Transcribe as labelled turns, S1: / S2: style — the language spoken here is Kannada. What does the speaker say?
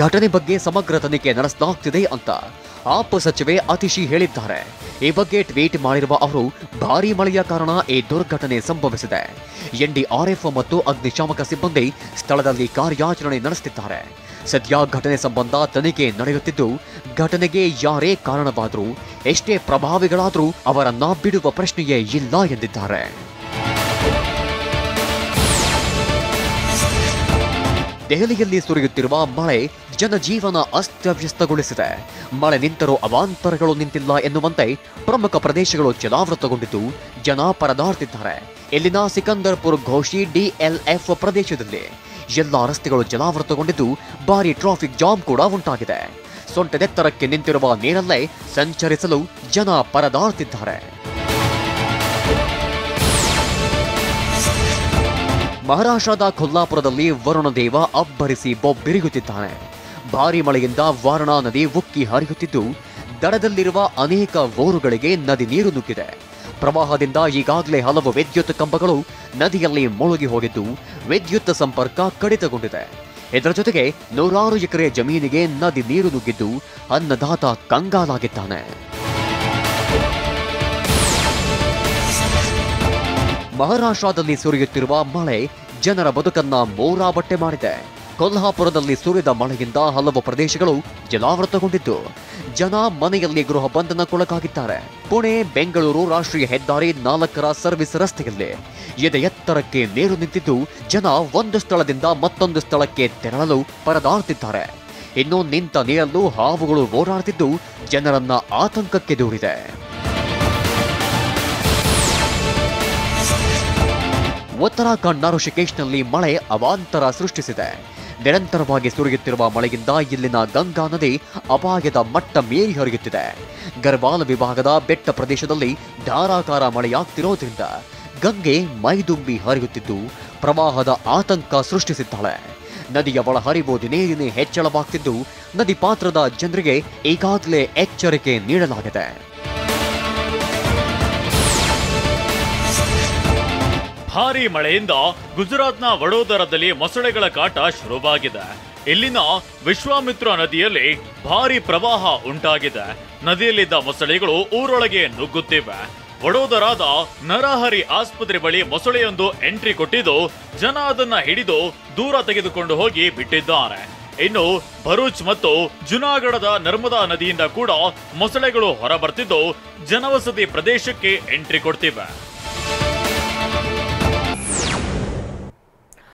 S1: ಘಟನೆ ಬಗ್ಗೆ ಸಮಗ್ರ ತನಿಖೆ ನಡೆಸಲಾಗುತ್ತಿದೆ ಅಂತ ಆಪ್ ಸಚಿವೆ ಅತಿಶಿ ಹೇಳಿದ್ದಾರೆ. ಈ ಬಗ್ಗೆ ಟ್ವೀಟ್ ಮಾಡಿರುವ ಅವರು, ಭಾರೀ ಮಳೆಯ ಕಾರಣ ಈ ದುರ್ಘಟನೆ ಸಂಭವಿಸಿದೆ. ಎನ್ಡಿಆರ್ಎಫ್ ಮತ್ತು ಅಗ್ನಿಶಾಮಕ ಸಿಬ್ಬಂದಿ ಸ್ಥಳದಲ್ಲಿ ಕಾರ್ಯಾಚರಣೆ ನಡೆಸುತ್ತಿದ್ದಾರೆ. ಸದ್ಯ ಘಟನೆ ಸಂಬಂಧ ತನಿಖೆ ನಡೆಯುತ್ತಿದ್ದು, ಘಟನೆಗೆ ಯಾರೇ ಕಾರಣವಾದರೂ, ಎಷ್ಟೇ ಪ್ರಭಾವಿಗಳಾದರೂ ಅವರನ್ನ ಬಿಡುವ ಪ್ರಶ್ನೆಯೇ ಇಲ್ಲ ಎಂದಿದ್ದಾರೆ. ದೆಹಲಿಯಲ್ಲಿ ಸುರಿಯುತ್ತಿರುವ ಮಳೆ ಜನಜೀವನ ಅಸ್ತವ್ಯಸ್ತಗೊಳಿಸಿದೆ. ಮಳೆ ನಿಂತರೂ ಅವಾಂತರಗಳು ನಿಂತಿಲ್ಲ ಎನ್ನುವಂತೆ ಪ್ರಮುಖ ಪ್ರದೇಶಗಳು ಜಲಾವೃತಗೊಂಡಿದ್ದು, ಜನ ಪರದಾಡ್ತಿದ್ದಾರೆ. ಇಲ್ಲಿನ ಸಿಕಂದರ್ಪುರ್ ಘೋಷಿ ಡಿಎಲ್ಎಫ್ ಪ್ರದೇಶದಲ್ಲಿ ಎಲ್ಲಾ ರಸ್ತೆಗಳು ಜಲಾವೃತಗೊಂಡಿದ್ದು, ಭಾರಿ ಟ್ರಾಫಿಕ್ ಜಾಮ್ ಕೂಡ ಉಂಟಾಗಿದೆ. ಸೊಂಟದೆತ್ತರಕ್ಕೆ ನಿಂತಿರುವ ನೀರಲ್ಲೇ ಸಂಚರಿಸಲು ಜನ ಪರದಾಡ್ತಿದ್ದಾರೆ. ಮಹಾರಾಷ್ಟ್ರದ ಕೊಲ್ಲಾಪುರದಲ್ಲಿ ವರುಣದೇವ ಅಬ್ಬರಿಸಿ ಬೊಬ್ಬಿರಿಯುತ್ತಿದ್ದಾನೆ. ಭಾರೀ ಮಳೆಯಿಂದ ವಾರಣಾ ನದಿ ಉಕ್ಕಿ ಹರಿಯುತ್ತಿದ್ದು, ದಡದಲ್ಲಿರುವ ಅನೇಕ ಊರುಗಳಿಗೆ ನದಿ ನೀರು ನುಗ್ಗಿದೆ. ಪ್ರವಾಹದಿಂದ ಈಗಾಗಲೇ ಹಲವು ವಿದ್ಯುತ್ ಕಂಬಗಳು ನದಿಯಲ್ಲಿ ಮುಳುಗಿ ಹೋಗಿದ್ದು, ವಿದ್ಯುತ್ ಸಂಪರ್ಕ ಕಡಿತಗೊಂಡಿದೆ. ಇದರ ಜೊತೆಗೆ ನೂರಾರು ಎಕರೆ ಜಮೀನಿಗೆ ನದಿ ನೀರು ನುಗ್ಗಿದ್ದು, ಅನ್ನದಾತ ಕಂಗಾಲಾಗಿದ್ದಾನೆ. ಮಹಾರಾಷ್ಟ್ರದಲ್ಲಿ ಸುರಿಯುತ್ತಿರುವ ಮಳೆ ಜನರ ಬದುಕನ್ನ ಮೋರಾಬಟ್ಟೆ ಮಾಡಿದೆ. ಕೊಲ್ಹಾಪುರದಲ್ಲಿ ಸುರಿದ ಮಳೆಯಿಂದ ಹಲವು ಪ್ರದೇಶಗಳು ಜಲಾವೃತಗೊಂಡಿದ್ದು, ಜನ ಮನೆಯಲ್ಲಿ ಗೃಹ ಬಂಧನಕ್ಕೊಳಗಾಗಿದ್ದಾರೆ. ಪುಣೆ ಬೆಂಗಳೂರು ರಾಷ್ಟ್ರೀಯ ಹೆದ್ದಾರಿ 4ರ ಸರ್ವಿಸ್ ರಸ್ತೆಯಲ್ಲಿ ಎತ್ತರಕ್ಕೆ ನೀರು ನಿಂತಿದ್ದು, ಜನ ಒಂದು ಸ್ಥಳದಿಂದ ಮತ್ತೊಂದು ಸ್ಥಳಕ್ಕೆ ತೆರಳಲು ಪರದಾಡ್ತಿದ್ದಾರೆ. ಇನ್ನು ನಿಂತ ನೀರಲ್ಲೂ ಹಾವುಗಳು ಓಡಾಡ್ತಿದ್ದು, ಜನರನ್ನ ಆತಂಕಕ್ಕೆ ದೂಡಿದೆ. ಉತ್ತರಾಖಂಡ್ನ ಋಷಿಕೇಶ್ನಲ್ಲಿ ಮಳೆ ಅವಾಂತರ ಸೃಷ್ಟಿಸಿದೆ. ನಿರಂತರವಾಗಿ ಸುರಿಯುತ್ತಿರುವ ಮಳೆಯಿಂದ ಇಲ್ಲಿನ ಗಂಗಾ ನದಿ ಅಪಾಯದ ಮಟ್ಟ ಮೀರಿ ಹರಿಯುತ್ತಿದೆ. ಗರ್ವಾಲ್ ವಿಭಾಗದ ಬೆಟ್ಟ ಪ್ರದೇಶದಲ್ಲಿ ಧಾರಾಕಾರ ಮಳೆಯಾಗ್ತಿರೋದ್ರಿಂದ ಗಂಗೆ ಮೈದುಂಬಿ ಹರಿಯುತ್ತಿದ್ದು, ಪ್ರವಾಹದ ಆತಂಕ ಸೃಷ್ಟಿಸಿದ್ದಾಳೆ. ನದಿಯ ಒಳಹರಿವು ದಿನೇ ದಿನೇ ಹೆಚ್ಚಳವಾಗ್ತಿದ್ದು, ನದಿ ಪಾತ್ರದ ಜನರಿಗೆ ಈಗಾಗಲೇ ಎಚ್ಚರಿಕೆ ನೀಡಲಾಗಿದೆ.
S2: ಭಾರೀ ಮಳೆಯಿಂದ ಗುಜರಾತ್ನ ವಡೋದರದಲ್ಲಿ ಮೊಸಳೆಗಳ ಕಾಟ ಶುರುವಾಗಿದೆ. ಇಲ್ಲಿನ ವಿಶ್ವಾಮಿತ್ರ ನದಿಯಲ್ಲಿ ಭಾರೀ ಪ್ರವಾಹ ಉಂಟಾಗಿದೆ. ನದಿಯಲ್ಲಿದ್ದ ಮೊಸಳೆಗಳು ಊರೊಳಗೆ ನುಗ್ಗುತ್ತಿವೆ. ವಡೋದರಾದ ನರಹರಿ ಆಸ್ಪತ್ರೆ ಬಳಿ ಮೊಸಳೆಯೊಂದು ಎಂಟ್ರಿ ಕೊಟ್ಟಿದ್ದು, ಜನ ಅದನ್ನ ಹಿಡಿದು ದೂರ ತೆಗೆದುಕೊಂಡು ಹೋಗಿ ಬಿಟ್ಟಿದ್ದಾರೆ. ಇನ್ನು ಭರೂಚ್ ಮತ್ತು ಜುನಾಗಢದ ನರ್ಮದಾ ನದಿಯಿಂದ ಕೂಡ ಮೊಸಳೆಗಳು ಹೊರಬರ್ತಿದ್ದು, ಜನವಸತಿ ಪ್ರದೇಶಕ್ಕೆ ಎಂಟ್ರಿ ಕೊಡ್ತಿವೆ.